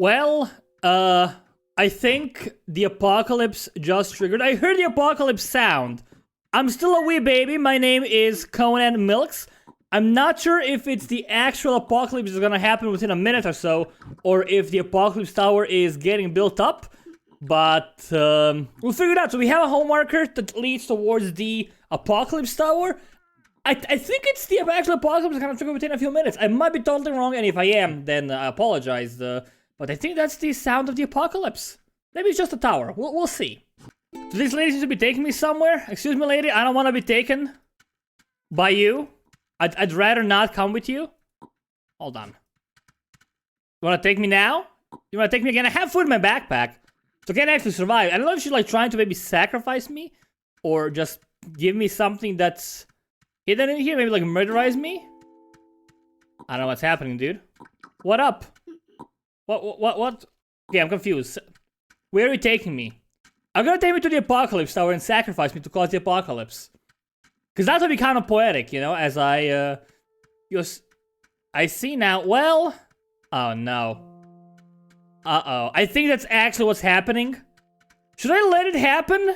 Well, I think the apocalypse just triggered. I heard the apocalypse sound. I'm still a wee baby. My name is Conan Milks. I'm not sure if it's the actual apocalypse is gonna happen within a minute or so, or if the apocalypse tower is getting built up. But we'll figure it out. So we have a hole marker that leads towards the apocalypse tower. I think it's the actual apocalypse is gonna trigger within a few minutes. I might be totally wrong, and if I am, then I apologize. But I think that's the sound of the apocalypse. Maybe it's just a tower. We'll see. So this lady seems to be taking me somewhere. Excuse me, lady. I don't want to be taken by you. I'd rather not come with you. Hold on. You want to take me now? You want to take me again? I have food in my backpack, so I can't actually survive. I don't know if she's like trying to maybe sacrifice me, or just give me something that's hidden in here. Maybe like murderize me. I don't know what's happening, dude. What up? What? Okay, I'm confused. Where are you taking me? I'm gonna take me to the apocalypse tower and sacrifice me to cause the apocalypse. Cause that would be kind of poetic, you know, as I see now, well... Oh no. Uh-oh. I think that's actually what's happening. Should I let it happen?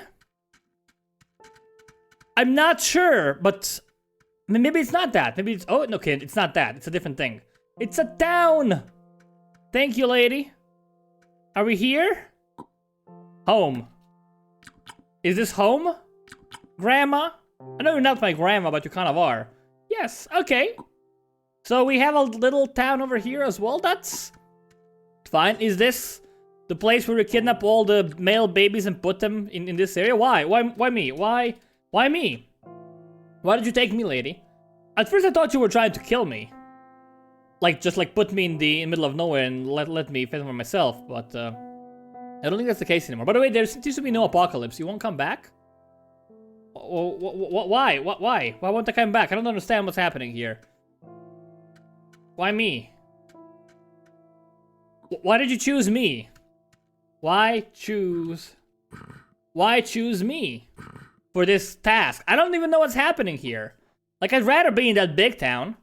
I'm not sure, but... Maybe it's not that. Maybe it's... Oh, okay, it's not that. It's a different thing. It's a town! Thank you, lady. Are we here? Home. Is this home? Grandma? I know you're not my grandma, but you kind of are. Yes, okay. So we have a little town over here as well. That's fine. Is this the place where we kidnap all the male babies and put them in this area? Why? Why me? Why me? Why did you take me, lady? At first I thought you were trying to kill me. Like, just like put me in the middle of nowhere and let me fend for myself, but I don't think that's the case anymore. By the way, there seems to be no apocalypse. You won't come back? Why? Why won't I come back? I don't understand what's happening here. Why me? Why did you choose me? Why choose me for this task? I don't even know what's happening here. Like, I'd rather be in that big town.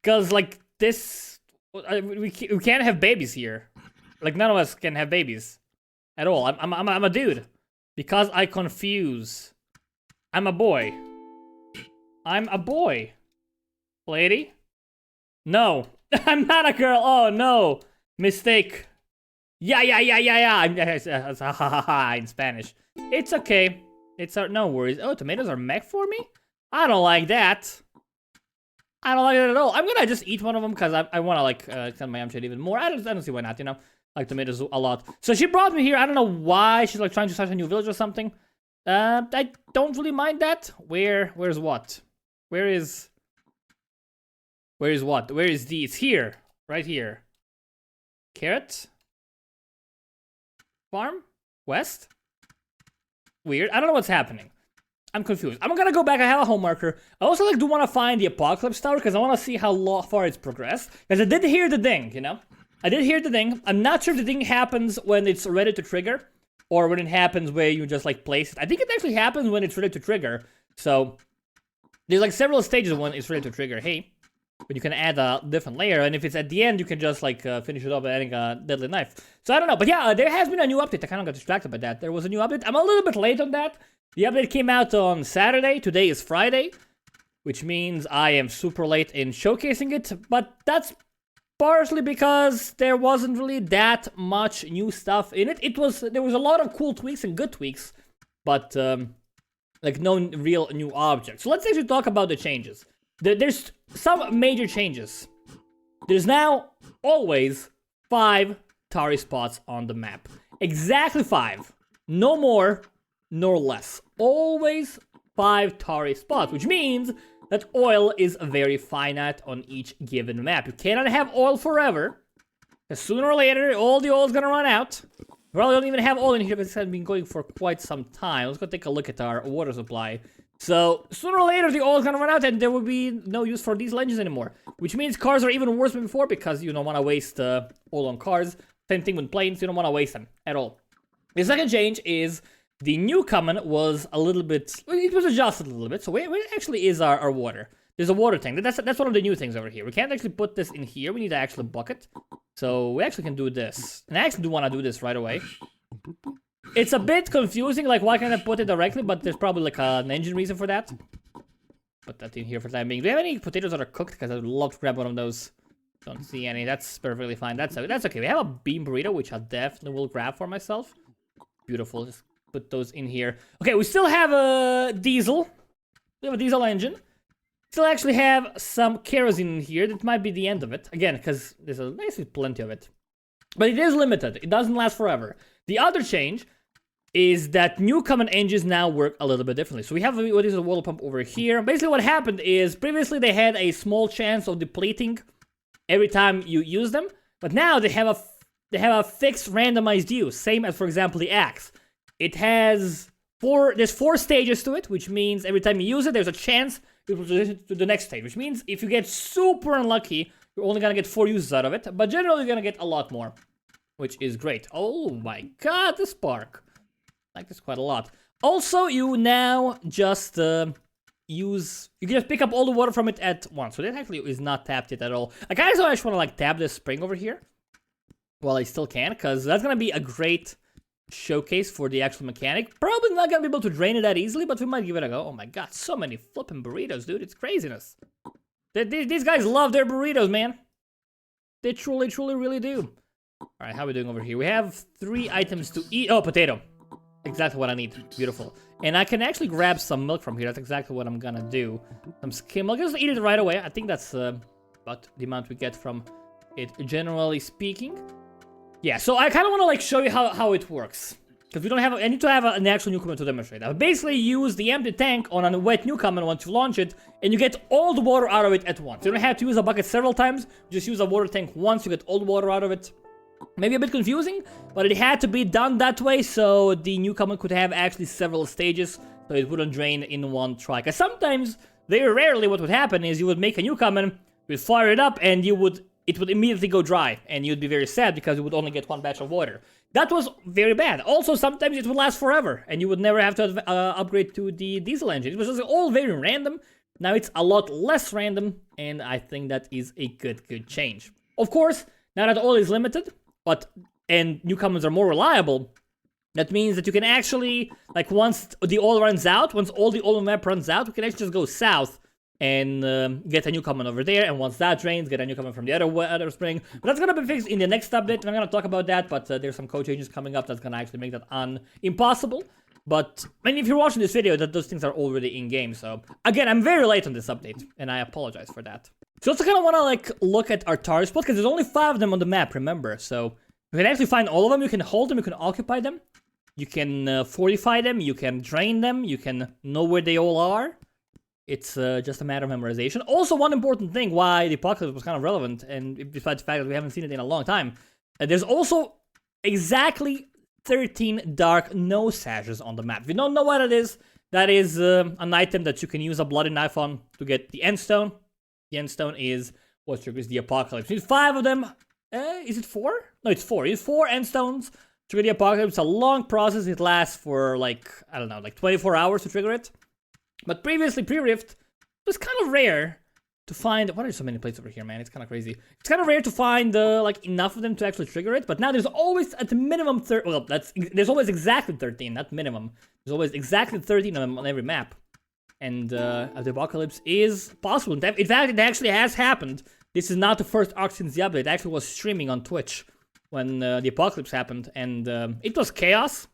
Because, like, this... We can't have babies here. Like, none of us can have babies. At all. I'm a dude. Because I confuse. I'm a boy. I'm a boy. Lady? No. I'm not a girl. Oh, no. Mistake. Yeah. In Spanish. It's okay. It's no worries. Oh, tomatoes are mech for me? I don't like that. I don't like it at all. I'm gonna just eat one of them because I want to, like, extend my shade even more. I don't see why not, you know? I like tomatoes a lot. So she brought me here. I don't know why. She's, like, trying to start a new village or something. I don't really mind that. Where's what? Where is what? Where is the... It's here. Right here. Carrot? Farm? West? Weird. I don't know what's happening. I'm confused. I'm gonna go back. I have a home marker. I also, like, do want to find the apocalypse tower because I want to see how far it's progressed. Because I did hear the ding, you know? I did hear the ding. I'm not sure if the ding happens when it's ready to trigger or when it happens where you just, like, place it. I think it actually happens when it's ready to trigger. So there's, like, several stages when it's ready to trigger. Hey, but you can add a different layer, and if it's at the end, you can just, like, finish it up by adding a deadly knife. So I don't know, but yeah, there has been a new update. I kind of got distracted by that. There was a new update. I'm a little bit late on that. The update came out on Saturday. Today is Friday, which means I am super late in showcasing it, but that's partially because there wasn't really that much new stuff in it. There was a lot of cool tweaks and good tweaks, but like no real new objects. So let's actually talk about the changes. There's some major changes. There's now always 5 tarry spots on the map. Exactly 5. No more nor less. Always 5 tarry spots, which means that oil is very finite on each given map. You cannot have oil forever, because sooner or later, all the oil is gonna run out. We probably don't even have oil in here because it's been going for quite some time. Let's go take a look at our water supply. So, sooner or later, the oil is gonna run out and there will be no use for these engines anymore. Which means cars are even worse than before because you don't want to waste oil on cars. Same thing with planes, you don't want to waste them at all. The second change is the new common was a little bit... It was adjusted a little bit. So where actually is our water? There's a water tank. That's one of the new things over here. We can't actually put this in here. We need to actually bucket. So we actually can do this. And I actually do want to do this right away. It's a bit confusing, like why can't I put it directly, but there's probably like an engine reason for that. Put that in here for the time being. Do you have any potatoes that are cooked? Because I would love to grab one of those. Don't see any. That's perfectly fine. That's okay. We have a bean burrito, which I definitely will grab for myself. Beautiful. Just put those in here. Okay, we still have a diesel. We have a diesel engine. Still actually have some kerosene in here. That might be the end of it. Again, because there's basically plenty of it. But it is limited. It doesn't last forever. The other change is that new common engines now work a little bit differently. So we have what is a water pump over here. Basically what happened is previously they had a small chance of depleting every time you use them. But now they have a fixed randomized use. Same as, for example, the axe. It has there's 4 stages to it, which means every time you use it, there's a chance it will transition to the next stage. Which means if you get super unlucky, you're only gonna get 4 uses out of it. But generally you're gonna get a lot more, which is great. Oh my god, the spark. I like this quite a lot. Also, you now just you can just pick up all the water from it at once. So that actually is not tapped yet at all. I kind of just want to like tap this spring over here. Well, I still can, because that's going to be a great showcase for the actual mechanic. Probably not going to be able to drain it that easily, but we might give it a go. Oh my god, so many flipping burritos, dude. It's craziness. These guys love their burritos, man. They truly, truly, really do. Alright, how are we doing over here? We have 3 items to eat. Oh, potato. Exactly what I need. Beautiful. And I can actually grab some milk from here. That's exactly what I'm gonna do. Some skim milk. Just eat it right away. I think that's about the amount we get from it, generally speaking. Yeah, so I kind of want to like show you how it works. Because we don't have, I need to have an actual newcomer to demonstrate. I basically use the empty tank on a wet newcomer once you launch it, and you get all the water out of it at once. You don't have to use a bucket several times. You just use a water tank once, you get all the water out of it. Maybe a bit confusing, but it had to be done that way so the newcomer could have actually several stages, so it wouldn't drain in one try. Because sometimes, very rarely, what would happen is you would make a newcomer, you would fire it up, and it would immediately go dry, and you'd be very sad because you would only get 1 batch of water. That was very bad. Also, sometimes it would last forever, and you would never have to upgrade to the diesel engine. It was just all very random. Now it's a lot less random, and I think that is a good change. Of course, now that oil is limited, and newcomers are more reliable, that means that you can actually, like once the oil runs out, once all the oil on the map runs out, we can actually just go south and get a newcomer over there, and once that drains, get a newcomer from the other spring. But that's gonna be fixed in the next update, and I'm gonna talk about that, but there's some code changes coming up that's gonna actually make that impossible. But, I mean, if you're watching this video, those things are already in-game, so... Again, I'm very late on this update, and I apologize for that. So also kind of want to, like, look at our target spots, because there's only 5 of them on the map, remember? So, you can actually find all of them, you can hold them, you can occupy them. You can fortify them, you can drain them, you can know where they all are. It's just a matter of memorization. Also, one important thing why the apocalypse was kind of relevant, and despite the fact that we haven't seen it in a long time, there's also exactly 13 dark no sashes on the map. If you don't know what it is, that is an item that you can use a bloody knife on to get the end stone. The end stone is what triggers the apocalypse. You need 5 of them. Is it 4? No, it's 4. You need 4 end stones to trigger the apocalypse. It's a long process. It lasts for like, I don't know, like 24 hours to trigger it. But previously, pre-Rift, it was kind of rare to find... Why are there so many plates over here, man? It's kind of crazy. It's kind of rare to find like enough of them to actually trigger it. But now there's always at the minimum... Well, there's always exactly 13, not minimum. There's always exactly 13 of them on every map. And the apocalypse is possible. In fact, it actually has happened. This is not the first arc since the update. It actually was streaming on Twitch when the apocalypse happened. And it was chaos.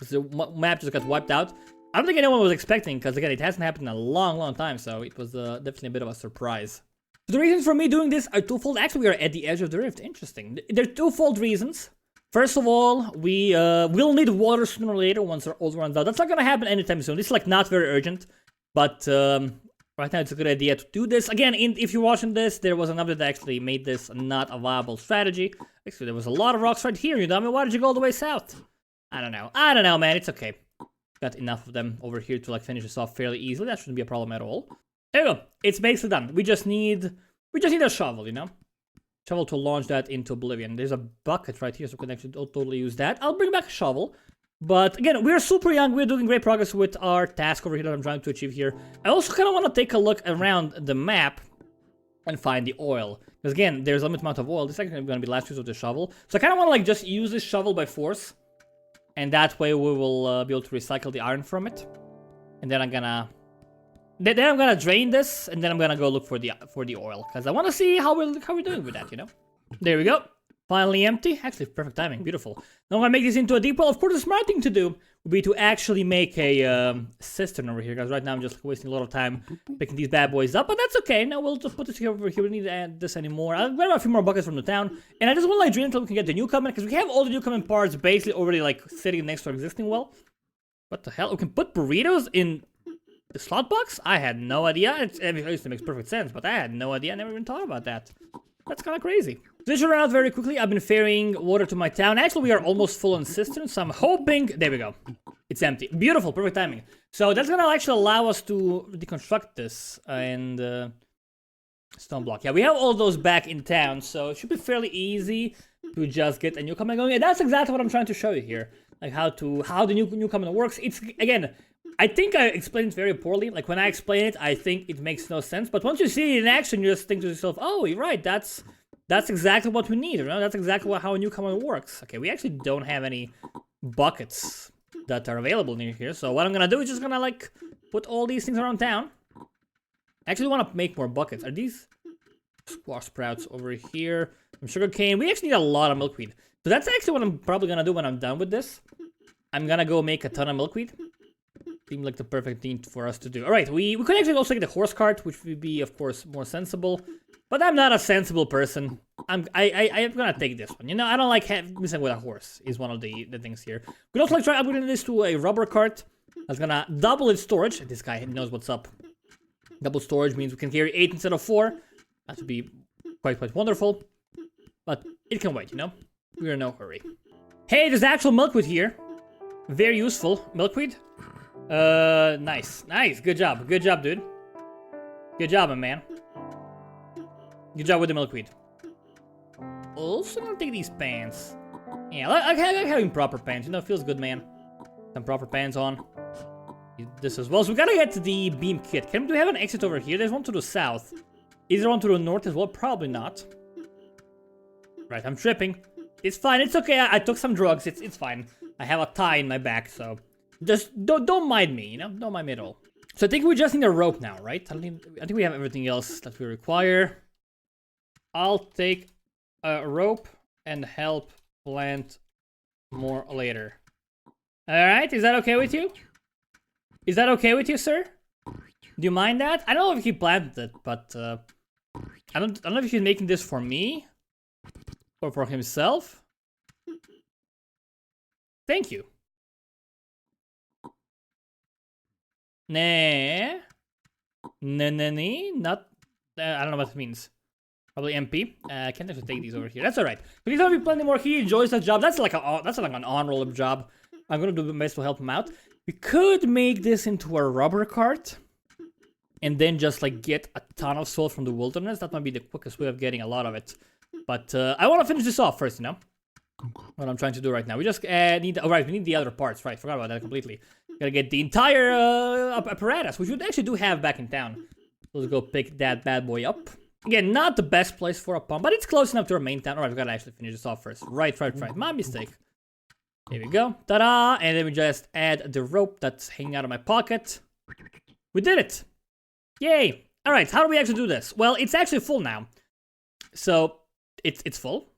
The map just got wiped out. I don't think anyone was expecting, because again, it hasn't happened in a long time, so it was definitely a bit of a surprise. So the reasons for me doing this are twofold. Actually, we are at the edge of the rift. Interesting. There are twofold reasons. First of all, we will need water sooner or later once our oil runs out. That's not going to happen anytime soon. This is like not very urgent, but right now it's a good idea to do this. Again, if you're watching this, there was an update that actually made this not a viable strategy. Actually, there was a lot of rocks right here, you dummy. Why did you go all the way south? I don't know, man. It's okay. Got enough of them over here to like finish this off fairly easily. That shouldn't be a problem at all. There you go. It's basically done. We just need a shovel, you know? Shovel to launch that into oblivion. There's a bucket right here, so we can actually totally use that. I'll bring back a shovel. But again, we're super young. We're doing great progress with our task over here that I'm trying to achieve here. I also kind of want to take a look around the map and find the oil. Because again, there's a limited amount of oil. This is actually going to be the last use of the shovel. So I kind of want to like just use this shovel by force. And that way we will be able to recycle the iron from it. And then I'm gonna... Then I'm gonna drain this, and then I'm gonna go look for the oil. Because I want to see how we're doing with that, you know? There we go. Finally empty. Actually, perfect timing. Beautiful. Now I'm gonna make this into a deep well. Of course, the smart thing to do would be to actually make a cistern over here. Because right now I'm just wasting a lot of time picking these bad boys up. But that's okay. Now we'll just put this here over here. We don't need to add this anymore. I'll grab a few more buckets from the town. And I just want to like drain until we can get the new common. Because we have all the new common parts basically already like sitting next to our existing well. What the hell? We can put burritos in the slot box? I had no idea. It makes perfect sense. But I had no idea. I never even thought about that. That's kind of crazy. This should run out very quickly. I've been ferrying water to my town. Actually, we are almost full on cisterns, so I'm hoping... There we go. It's empty. Beautiful. Perfect timing. So that's going to actually allow us to deconstruct this and... stone block. Yeah, we have all those back in town, so it should be fairly easy to just get a new common going. And that's exactly what I'm trying to show you here. Like how the new common works. It's, again... I think I explained it very poorly. Like, when I explain it, I think it makes no sense. But once you see it in action, you just think to yourself, oh, you're right, that's exactly what we need, you know? That's exactly how a new command works. Okay, we actually don't have any buckets that are available near here. So what I'm gonna do is just gonna, like, put all these things around town. I actually want to make more buckets. Are these squash sprouts over here? Some sugar cane. We actually need a lot of milkweed. So that's actually what I'm probably gonna do when I'm done with this. I'm gonna go make a ton of milkweed. Seemed like the perfect thing for us to do. Alright, we could actually also get the horse cart, which would be, of course, more sensible. But I'm not a sensible person. I'm gonna take this one. You know, I don't like messing with a horse, is one of the things here. We'd also like try upgrading this to a rubber cart. That's gonna double its storage. This guy knows what's up. Double storage means we can carry 8 instead of 4. That would be quite wonderful. But it can wait, you know? We're in no hurry. Hey, there's actual milkweed here. Very useful. Milkweed? Nice. Good job, dude. Good job, my man. Good job with the milkweed. Also gonna take these pants. Yeah, I like having proper pants. You know, it feels good, man. Some proper pants on. This as well. So we gotta get to the beam kit. Do we have an exit over here? There's one to the south. Is there one to the north as well? Probably not. Right, I'm tripping. It's fine. It's okay. I took some drugs. It's fine. I have a tie in my back, so... Just don't mind me, you know? Don't mind me at all. So I think we just need a rope now, right? I think we have everything else that we require. I'll take a rope and help plant more later. Alright, is that okay with you? Is that okay with you, sir? Do you mind that? I don't know if he planted it, but I don't know if he's making this for me or for himself. Thank you. Nah. Not. I don't know what it means. Probably MP. I can't actually take these over here. That's alright. But he's gonna be plenty more. He enjoys that job. That's like an on-roll job. I'm gonna do my best to help him out. We could make this into a rubber cart. And then just like get a ton of salt from the wilderness. That might be the quickest way of getting a lot of it. But I want to finish this off first, you know? What I'm trying to do right now. We just need... Oh, right, we need the other parts. Right, forgot about that completely. Gotta get the entire apparatus, which we actually do have back in town. Let's go pick that bad boy up. Again, not the best place for a pump, but it's close enough to our main town. Alright, we gotta actually finish this off first. Right. My mistake. Here we go. Ta-da! And then we just add the rope that's hanging out of my pocket. We did it! Yay! Alright, how do we actually do this? Well, it's actually full now. So, it's full.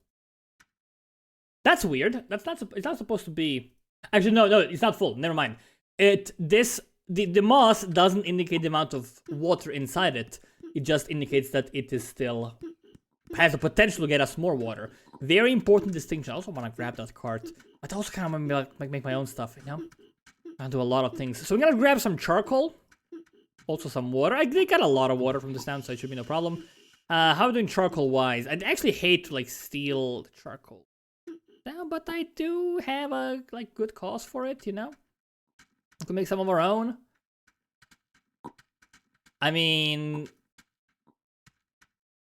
That's weird. It's not supposed to be... Actually, no, it's not full. Never mind. The moss doesn't indicate the amount of water inside it. It just indicates that it is still... has the potential to get us more water. Very important distinction. I also want to grab that cart. But I also kind of want to like make my own stuff, you know? I'll do a lot of things. So we're gonna grab some charcoal. Also some water. I got a lot of water from this town, so it should be no problem. How are we doing charcoal-wise? I'd actually hate to, like, steal the charcoal. Yeah, but I do have a, like, good cause for it, you know? We can make some of our own. I mean...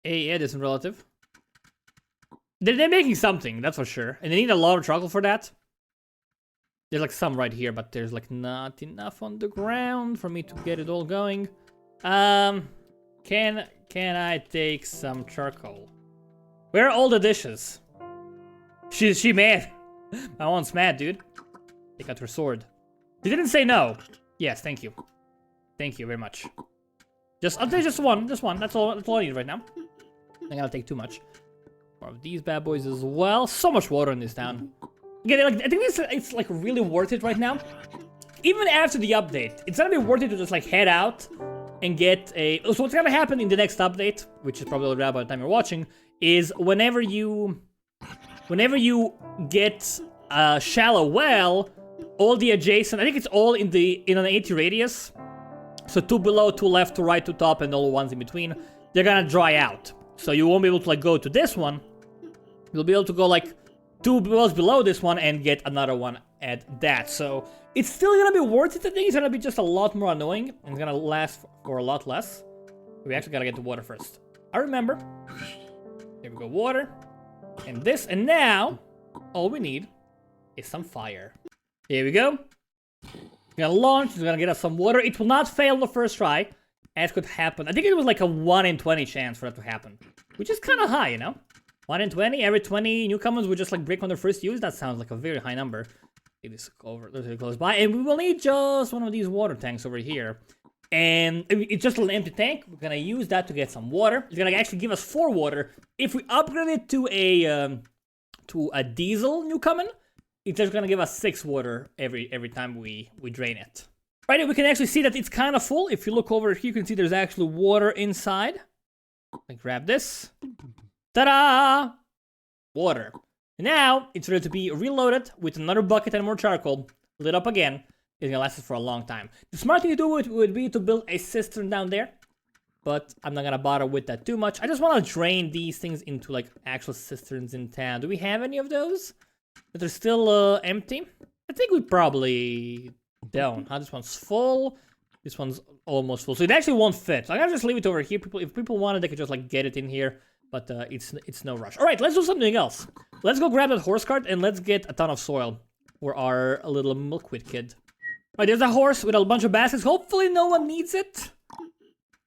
Hey, yeah, distant relative. They're making something, that's for sure. And they need a lot of charcoal for that. There's like some right here, but there's like not enough on the ground for me to get it all going. Can I take some charcoal? Where are all the dishes? She mad. My one's mad, dude. Take out her sword. She didn't say no. Yes, thank you. Thank you very much. I'll take just one. That's all I need right now. I'm gonna take too much. More of these bad boys as well. So much water in this town. Again, like, I think it's like really worth it right now. Even after the update, it's gonna be worth it to just like head out and get a. So what's gonna happen in the next update, which is probably around by the time you're watching, is whenever you get a shallow well, all the adjacent. I think it's all in an 80 radius. So 2 below, 2 left, 2 right, 2 top, and all the ones in between. They're gonna dry out. So you won't be able to like go to this one. You'll be able to go like 2 wells below this one and get another one at that. So it's still gonna be worth it. I think it's gonna be just a lot more annoying and it's gonna last for a lot less. We actually gotta get the water first. I remember. Here we go, water. And this, and now all we need is some fire. Here we go. We're gonna launch, it's gonna get us some water. It will not fail the first try, as could happen. I think it was like a 1 in 20 chance for that to happen, which is kind of high, you know? 1 in 20, every 20 newcomers would just like break on their first use. That sounds like a very high number. It is over, really close by, and we will need just one of these water tanks over here. And it's just an empty tank. We're gonna use that to get some water. It's gonna actually give us 4 water. If we upgrade it to a diesel newcomer, it's just gonna give us 6 water every time we drain it. Right, we can actually see that it's kind of full. If you look over here, you can see there's actually water inside. I grab this. Ta-da! Water. Now, it's ready to be reloaded with another bucket and more charcoal. Lit up again. It's gonna last us for a long time. The smart thing to do would be to build a cistern down there. But I'm not gonna bother with that too much. I just want to drain these things into like actual cisterns in town. Do we have any of those that are still empty? I think we probably don't. This one's full. This one's almost full. So it actually won't fit. So I'm gonna just leave it over here. If people wanted, they could just like get it in here. But it's no rush. All right, let's do something else. Let's go grab that horse cart and let's get a ton of soil for our little milkweed kid. All right, there's a horse with a bunch of baskets. Hopefully no one needs it.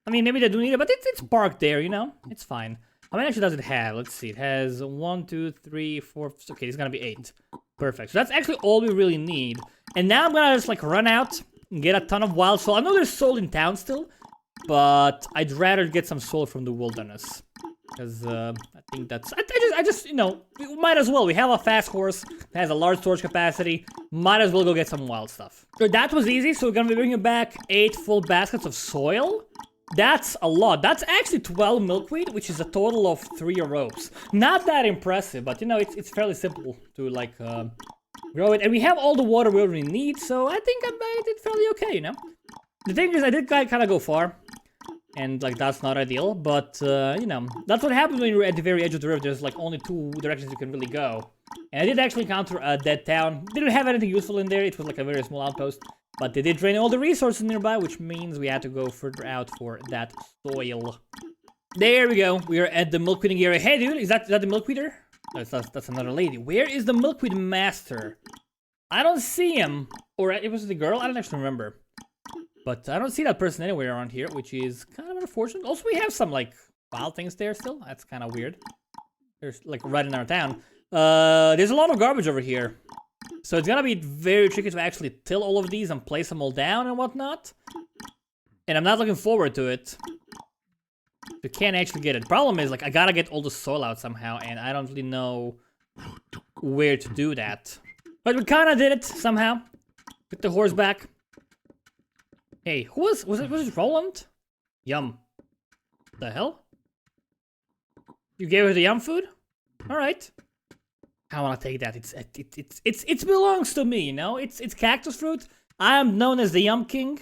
I mean, maybe they do need it, but it's parked there, you know? It's fine. How many actually does it have? Let's see. It has 1, 2, 3, 4. Okay, it's gonna be 8. Perfect. So that's actually all we really need. And now I'm gonna just like run out and get a ton of wild soul. I know there's soul in town still, but I'd rather get some soul from the wilderness. Because I think that's... I just, you know, we might as well. We have a fast horse that has a large storage capacity. Might as well go get some wild stuff. So that was easy. So we're going to be bringing back 8 full baskets of soil. That's a lot. That's actually 12 milkweed, which is a total of 3 ropes. Not that impressive, but, you know, it's fairly simple to, like, grow it. And we have all the water we already need, so I think I did fairly okay, you know? The thing is, I did kind of go far. And, like, that's not ideal, but, you know, that's what happens when you're at the very edge of the river. There's, like, only 2 directions you can really go. And I did actually encounter a dead town. Didn't have anything useful in there. It was, like, a very small outpost. But they did drain all the resources nearby, which means we had to go further out for that soil. There we go. We are at the milkweeding area. Hey, dude, is that the milkweeder? No, that's another lady. Where is the milkweed master? I don't see him. Or it was the girl? I don't actually remember. But I don't see that person anywhere around here, which is kind of unfortunate. Also, we have some, like, wild things there still. That's kind of weird. There's, like, right in our town. There's a lot of garbage over here. So it's gonna be very tricky to actually till all of these and place them all down and whatnot. And I'm not looking forward to it. You can't actually get it. Problem is, like, I gotta get all the soil out somehow, and I don't really know where to do that. But we kinda did it somehow. Put the horse back. Hey, who was it Roland? Yum. The hell? You gave her the yum food? Alright. I wanna take that. It belongs to me, you know? It's cactus fruit. I am known as the Yum King.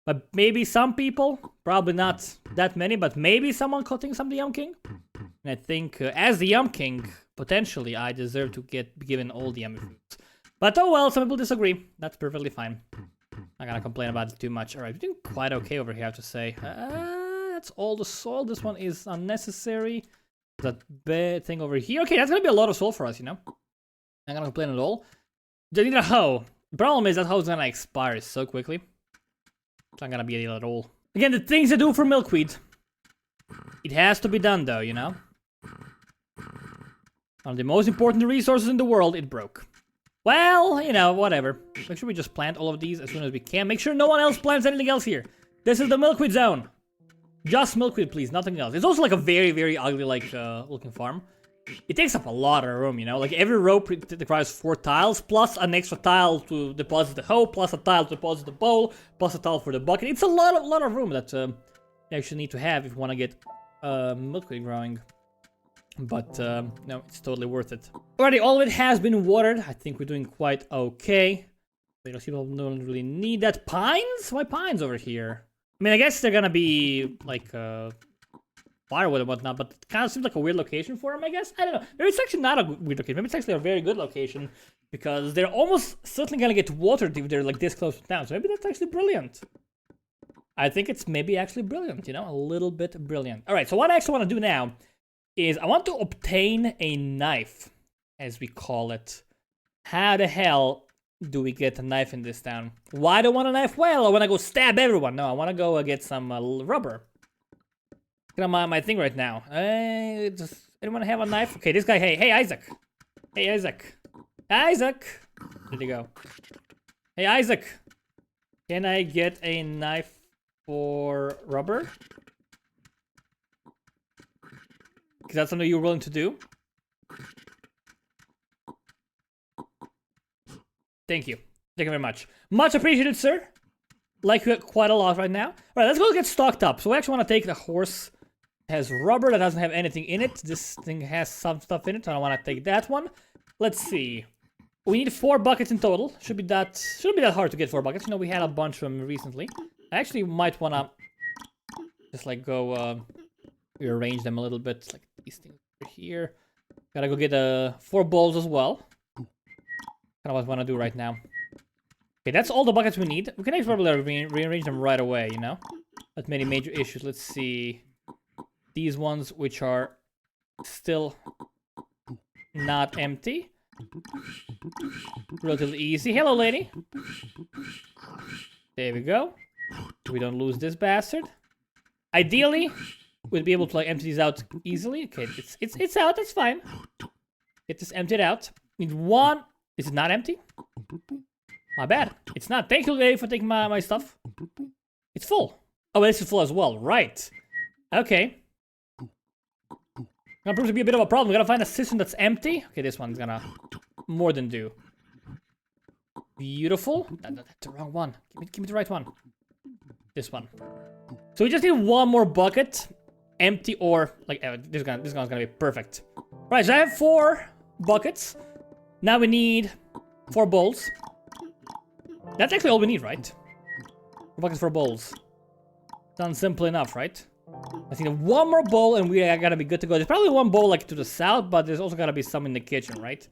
But maybe some people, probably not that many, but maybe someone thinks I'm the Yum King. And I think as the Yum King, potentially I deserve to get given all the yummy fruits. But oh well, some people disagree. That's perfectly fine. Not gonna complain about it too much. Alright, we're doing quite okay over here, I have to say. That's all the soil. This one is unnecessary. That bad thing over here. Okay, that's gonna be a lot of soil for us, you know? Not gonna complain at all. They need a hoe. The problem is that house is gonna expire so quickly. It's not gonna be a deal at all. Again, the things I do for milkweed. It has to be done though, you know? One of the most important resources in the world, it broke. Well, you know, whatever. Make sure we just plant all of these as soon as we can. Make sure no one else plants anything else here. This is the milkweed zone. Just milkweed, please, nothing else. It's also like a very, very ugly, like, looking farm. It takes up a lot of room, you know? Like, every row requires 4 tiles, plus an extra tile to deposit the hoe, plus a tile to deposit the bowl, plus a tile for the bucket. It's a lot of room that you actually need to have if you want to get milkweed growing. But, no, it's totally worth it. Alrighty, all of it has been watered. I think we're doing quite okay. You know, people don't really need that. Pines? Why pines over here? I mean, I guess they're gonna be, like, firewood and whatnot, but it kind of seems like a weird location for them, I guess. I don't know. Maybe it's actually not a weird location. Maybe it's actually a very good location, because they're almost certainly gonna get watered if they're, like, this close to town. So maybe that's actually brilliant. I think it's maybe actually brilliant, you know? A little bit brilliant. Alright, so what I actually want to do now is I want to obtain a knife, as we call it. How the hell do we get a knife in this town? Why do I want a knife? Well, I want to go stab everyone. No, I want to go get some rubber. Get on my thing right now. Does anyone have a knife? Okay, this guy. Hey, Isaac. Hey, Isaac. Isaac. Where'd he go? Hey, Isaac. Can I get a knife for rubber? Is that something you're willing to do? Thank you. Thank you very much. Much appreciated, sir. Like you quite a lot right now. Alright, let's go get stocked up. So we actually want to take the horse. It has rubber that doesn't have anything in it. This thing has some stuff in it, so I want to take that one. Let's see. We need 4 buckets in total. Shouldn't be that hard to get 4 buckets. You know, we had a bunch of them recently. I actually might want to just like go rearrange them a little bit. Like these things over here. Gotta go get 4 bowls as well. Kind of what I want to do right now. Okay, that's all the buckets we need. We can actually probably rearrange them right away, you know? Not many major issues. Let's see. These ones, which are still not empty. Relatively easy. Hello, lady. There we go. We don't lose this bastard. Ideally, we'd be able to like empty these out easily. Okay, it's out. That's fine. Get this emptied out. Need 1. Is it not empty? My bad. It's not. Thank you, lady, for taking my stuff. It's full. Oh, this is full as well. Right. Okay. Gonna prove to be a bit of a problem. We gotta find a cistern that's empty. Okay, this one's gonna more than do. Beautiful. That's the wrong one. Give me the right one. This one. So we just need 1 more bucket. Empty or like this one's gonna be perfect. Right, so I have 4 buckets. Now we need 4 bowls. That's actually all we need, right? 4 buckets, 4 bowls. Sounds simple enough, right? I need 1 more bowl and we are gonna be good to go. There's probably 1 bowl like to the south, but there's also gotta be some in the kitchen, right?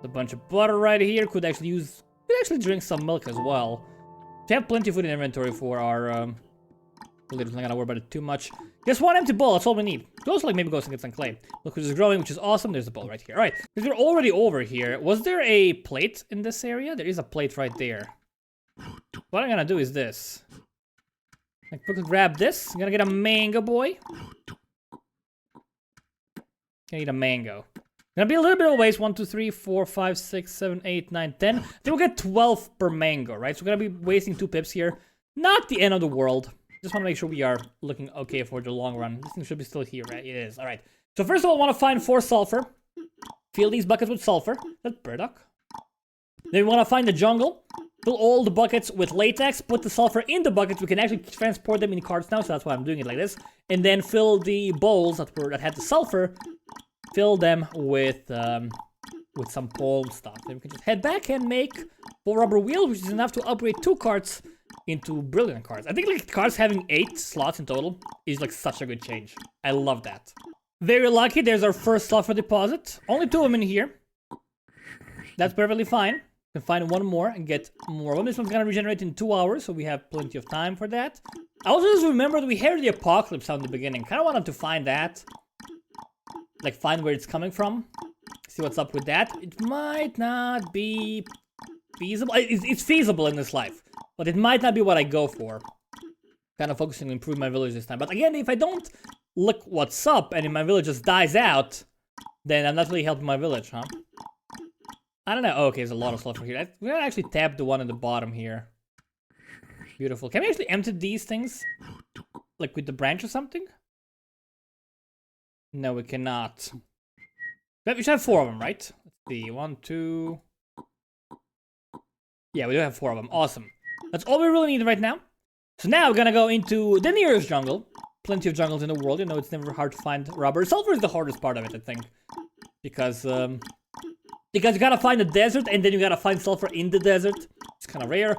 A bunch of butter right here. Could actually drink some milk as well. We have plenty of food in inventory for our We're not gonna worry about it too much. Just 1 empty bowl, that's all we need. We also like maybe go and get some clay. Look who's growing, which is awesome. There's the bowl right here. Alright, because we're already over here. Was there a plate in this area? There is a plate right there. What I'm gonna do is this. I quickly grab this. I'm gonna get a mango, boy. Gonna eat a mango. Gonna be a little bit of a waste. 1, 2, 3, 4, 5, 6, 7, 8, 9, 10. I think we'll get 12 per mango, right? So we're gonna be wasting 2 pips here. Not the end of the world. Just want to make sure we are looking okay for the long run. This thing should be still here, right? It is. All right. So first of all, I want to find 4 sulfur. Fill these buckets with sulfur. That's burdock. Then we want to find the jungle. Fill all the buckets with latex. Put the sulfur in the buckets. We can actually transport them in carts now, so that's why I'm doing it like this. And then fill the bowls that had the sulfur. Fill them with some palm stuff. Then we can just head back and make 4 rubber wheels, which is enough to upgrade 2 carts into brilliant cards. I think like cards having 8 slots in total is like such a good change. I love that. Very lucky. There's our first sulfur deposit. Only 2 of them in here. That's perfectly fine. Can find 1 more and get more of them. This one's gonna regenerate in 2 hours, so we have plenty of time for that. I also just remember that we heard the apocalypse sound in the beginning. Kind of wanted to find that. Like find where it's coming from. See what's up with that. It might not be feasible. It's feasible in this life, but it might not be what I go for. Kind of focusing on improving my village this time. But again, if I don't look what's up and if my village just dies out, then I'm not really helping my village, huh? I don't know. Oh, okay, there's a lot of sulfur here. We're gonna actually tap the one at the bottom here. Beautiful. Can we actually empty these things? Like with the branch or something? No, we cannot. We should have 4 of them, right? Let's see. 1, 2... Yeah, we do have 4 of them. Awesome. That's all we really need right now. So now we're gonna go into the nearest jungle. Plenty of jungles in the world. You know, it's never hard to find rubber. Sulfur is the hardest part of it, I think. Because you gotta find a desert, and then you gotta find sulfur in the desert. It's kind of rare.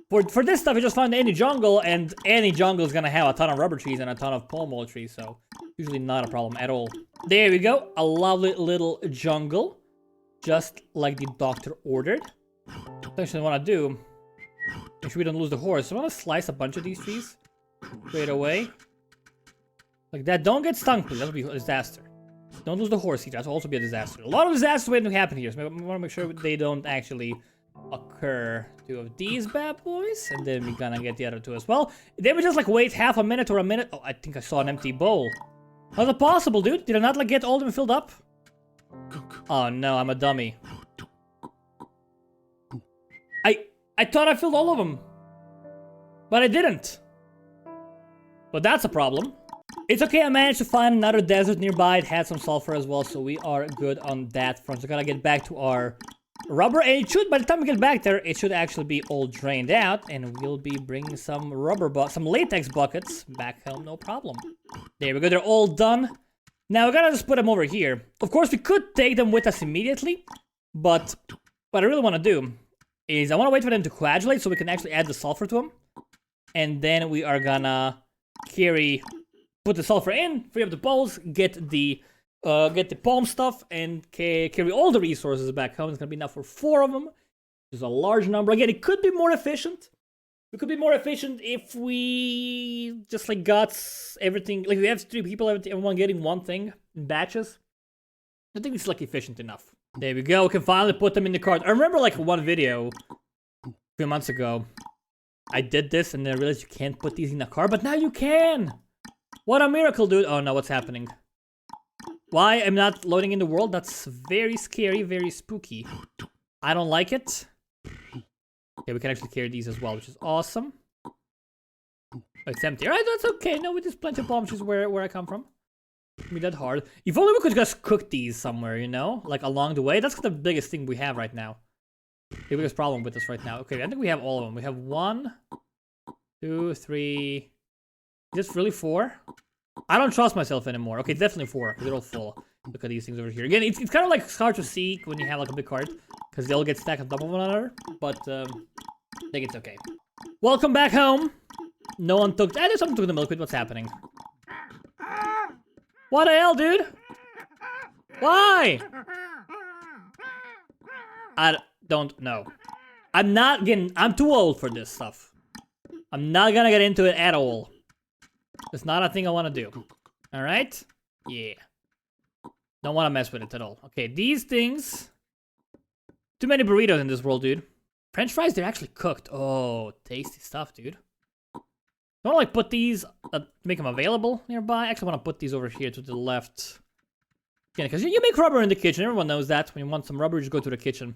For this stuff, you just find any jungle, and any jungle is gonna have a ton of rubber trees and a ton of palm oil trees, so usually not a problem at all. There we go. A lovely little jungle. Just like the doctor ordered. What I want to do, make sure we don't lose the horse. I want to slice a bunch of these trees straight away. Like that. Don't get stung, please. That would be a disaster. Don't lose the horse either. That will also be a disaster. A lot of disasters waiting to happen here. So we want to make sure they don't actually occur. 2 of these bad boys. And then we're gonna get the other 2 as well. Then we just like wait half a minute or a minute. Oh, I think I saw an empty bowl. How's it possible, dude? Did I not like get all of them filled up? Oh no, I'm a dummy. I thought I filled all of them. But I didn't. But that's a problem. It's okay, I managed to find another desert nearby. It had some sulfur as well, so we are good on that front. So gotta get back to our rubber, and it should, by the time we get back there, it should actually be all drained out, and we'll be bringing some some latex buckets back home, no problem. There we go, they're all done. Now we gotta just put them over here. Of course, we could take them with us immediately, but what I really want to do is I want to wait for them to coagulate so we can actually add the sulfur to them, and then we are gonna put the sulfur in, free up the bowls, get the palm stuff, and carry all the resources back home. It's gonna be enough for 4 of them, which is a large number. Again, it could be more efficient. We could be more efficient if we just like got everything. Like we have 3 people, everyone getting one thing in batches. I think it's like efficient enough. There we go. We can finally put them in the cart. I remember like one video a few months ago. I did this and then I realized you can't put these in the cart, but now you can. What a miracle, dude. Oh no, what's happening? Why I'm not loading in the world? That's very scary, very spooky. I don't like it. Okay, we can actually carry these as well, which is awesome. Oh, it's empty. Alright, that's okay. No, there's plenty of palm trees where I come from. It'd be that hard. If only we could just cook these somewhere, you know? Like along the way. That's the biggest thing we have right now. The biggest problem with this right now. Okay, I think we have all of them. We have 1, 2, 3... Is this really 4? I don't trust myself anymore. Okay, definitely 4. They're all full. Look at these things over here. Again, it's kind of like hard to see when you have like a big cart, because they all get stacked on top of one another. But I think it's okay. Welcome back home. No one took. There's someone took the milkweed. What's happening? What the hell, dude? Why? I don't know. I'm not getting. I'm too old for this stuff. I'm not gonna get into it at all. It's not a thing I want to do. Alright? Yeah. Don't want to mess with it at all. Okay, these things... Too many burritos in this world, dude. French fries, they're actually cooked. Oh, tasty stuff, dude. I want to, like, put these... make them available nearby. I actually want to put these over here to the left. Yeah, because you make rubber in the kitchen. Everyone knows that. When you want some rubber, you just go to the kitchen.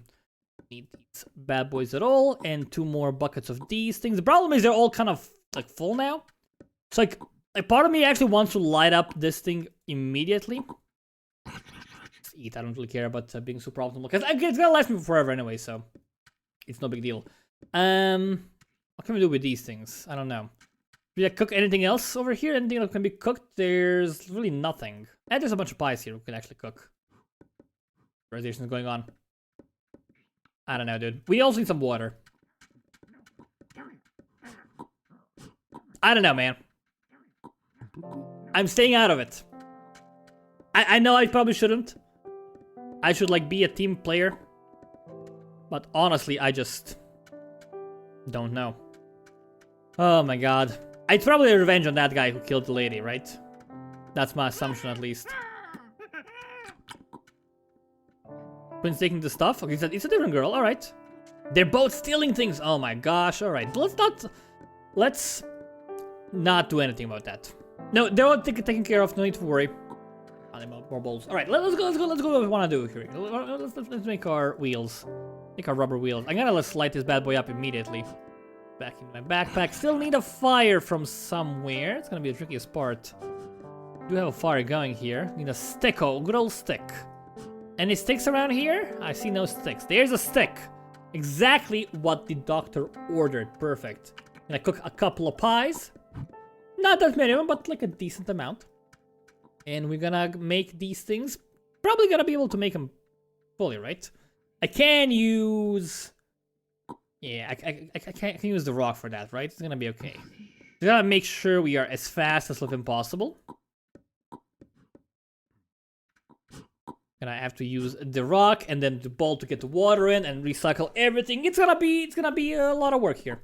Need these bad boys at all. And 2 more buckets of these things. The problem is they're all kind of, like, full now. It's like part of me actually wants to light up this thing immediately. Just eat. I don't really care about being super optimal, because it's gonna last me forever anyway, so it's no big deal. What can we do with these things? I don't know. Do we cook anything else over here? Anything that can be cooked? There's really nothing. And there's a bunch of pies here we can actually cook. Reservation is going on. I don't know, dude. We also need some water. I don't know, man. I'm staying out of it. I know I probably shouldn't. I should, like, be a team player. But honestly, I just... don't know. Oh my god. It's probably a revenge on that guy who killed the lady, right? That's my assumption, at least. Quinn's taking the stuff? Okay, it's a different girl, alright. They're both stealing things. Oh my gosh. All right. Let's not do anything about that. No, they're all taken care of. No need to worry. More balls. All right. Let's go. What we want to do here. Let's make our wheels. Make our rubber wheels. I'm gonna slide this bad boy up immediately. Back in my backpack. Still need a fire from somewhere. It's gonna be the trickiest part. Do have a fire going here. Need a stick. Oh, good old stick. Any sticks around here? I see no sticks. There's a stick. Exactly what the doctor ordered. Perfect. Gonna cook a couple of pies. Not that many of them, but like a decent amount. And we're gonna make these things. Probably gonna be able to make them fully, right? I can use... Yeah, I can use the rock for that, right? It's gonna be okay. We gotta make sure we are as fast as flipping possible. And I have to use the rock and then the ball to get the water in and recycle everything. It's gonna be a lot of work here.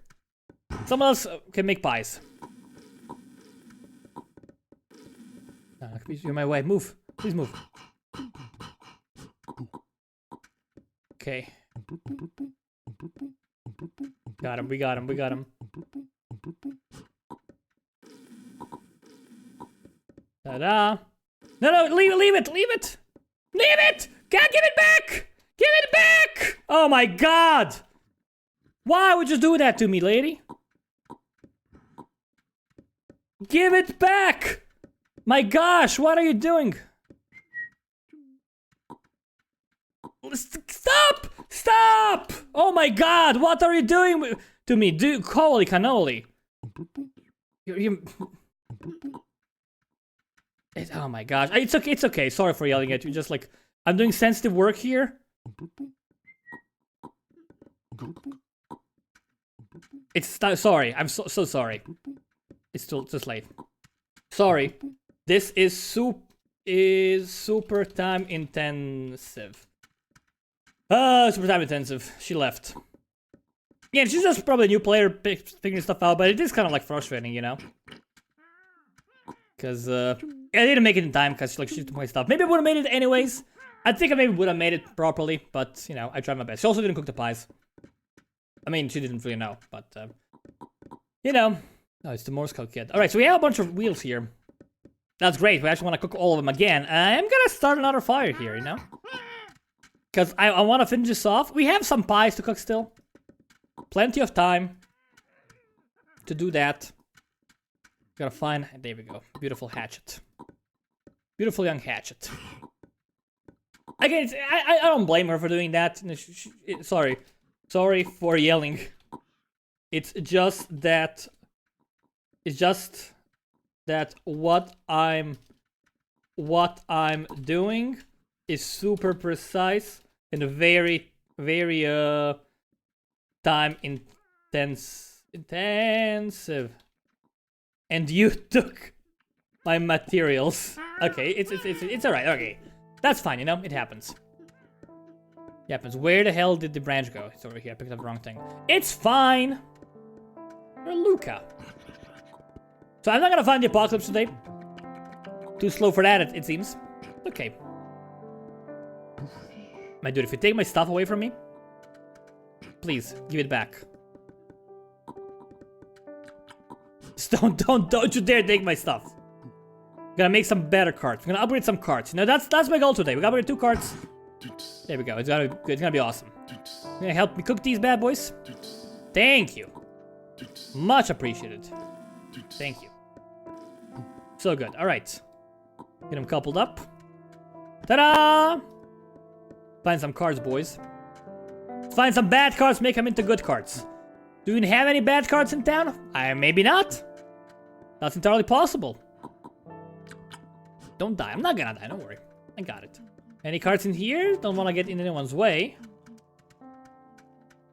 Someone else can make pies. Please, you're in my way. Move. Please move. Okay. Got him. We got him. Ta-da. No, leave it. Leave it! God, give it back! Give it back! Oh my god! Why would you do that to me, lady? Give it back! My gosh, what are you doing? Stop! Stop! Oh my god, what are you doing to me? Holy cannoli. Oh my gosh, it's okay. Sorry for yelling at you. Just like I'm doing sensitive work here. Sorry. I'm so sorry. It's still just late. Sorry. This is super time intensive. Super time intensive. She left. Yeah, she's just probably a new player figuring stuff out, but it is kind of like frustrating, you know. Because I didn't make it in time because like she's doing my stuff. Maybe I would have made it anyways. I think I maybe would have made it properly, but you know, I tried my best. She also didn't cook the pies. I mean, she didn't really know, but you know. Oh, it's the Morse code kid. All right, so we have a bunch of wheels here. That's great. We actually want to cook all of them again. I'm gonna start another fire here, you know, because I want to finish this off. We have some pies to cook still. Plenty of time to do that. Gotta find. There we go. Beautiful hatchet. Beautiful young hatchet. Again, I don't blame her for doing that. Sorry for yelling. It's just that what I'm doing is super precise and very time intensive. And you took my materials. Okay, it's alright. Okay, that's fine. You know, it happens. It happens. Where the hell did the branch go? It's over here. I picked up the wrong thing. It's fine. You're Luca. So I'm not gonna find the apocalypse today. Too slow for that, it seems. Okay. My dude, if you take my stuff away from me, please give it back. Just don't you dare take my stuff. I'm gonna make some better carts. I'm gonna upgrade some carts. You know, that's my goal today. We gotta upgrade 2 carts. There we go. It's gonna be awesome. You're gonna help me cook these bad boys? Thank you. Much appreciated. Thank you. So good. All right. Get them coupled up. Ta-da! Find some cards, boys. Find some bad cards, make them into good cards. Do you have any bad cards in town? Maybe not. That's entirely possible. Don't die. I'm not gonna die. Don't worry. I got it. Any cards in here? Don't want to get in anyone's way.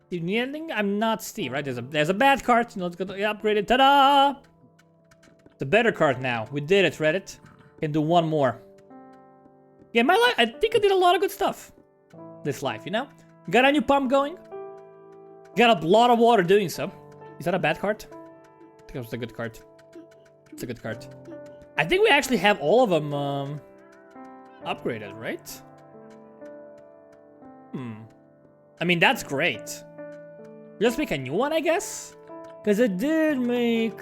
Do you need anything? I'm not Steve, right? There's a bad card. Let's go upgrade it. Ta-da! It's a better card now. We did it, Reddit. Can do one more. Yeah, my life. I think I did a lot of good stuff. This life, you know? Got a new pump going. Got a lot of water doing so. Is that a bad card? I think that was a good card. It's a good card. I think we actually have all of them upgraded, right? I mean, that's great. Just make a new one, I guess? Because I did make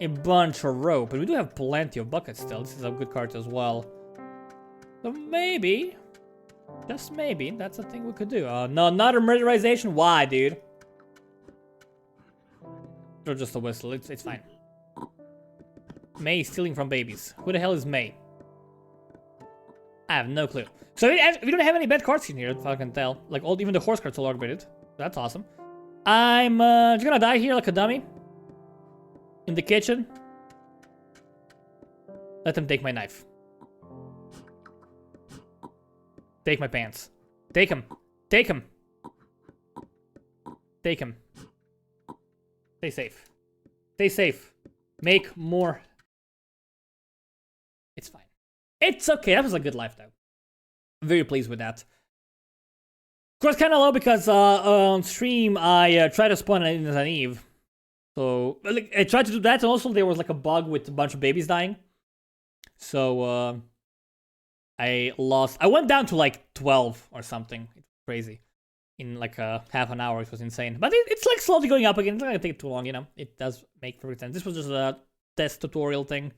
a bunch of rope, but we do have plenty of buckets still. This is a good card as well. So maybe, just maybe, that's a thing we could do. No, another murderization? Why, dude? Or just a whistle, it's fine. May stealing from babies. Who the hell is May? I have no clue. So we don't have any bad cards in here, if I can tell. Like, even the horse cards are upgraded. That's awesome. I'm just gonna die here like a dummy. In the kitchen. Let them take my knife. Take my pants. Take him. Take him. Take him. Stay safe. Stay safe. Make more. It's fine. It's okay. That was a good life, though. I'm very pleased with that. Of course, kind of low because on stream I tried to spawn in as an Eve. So like, I tried to do that, and also there was like a bug with a bunch of babies dying. So I lost. I went down to like 12 or something. It's crazy. In like half an hour, it was insane. But it's like slowly going up again. It's not gonna take too long, you know. It does make perfect sense. This was just a test tutorial thing,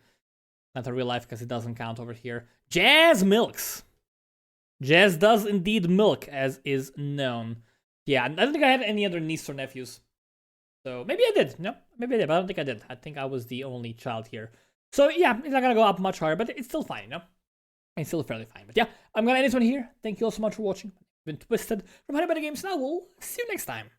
not a real life because it doesn't count over here. Jazz milks. Jazz does indeed milk, as is known. Yeah, I don't think I had any other nieces or nephews. So maybe I did. No, maybe I did, but I don't think I did. I think I was the only child here. So yeah, it's not gonna go up much higher, but it's still fine, you know? It's still fairly fine. But yeah, I'm gonna end this one here. Thank you all so much for watching. It's been Twisted from HoneyBunnyGames, and I will see you next time.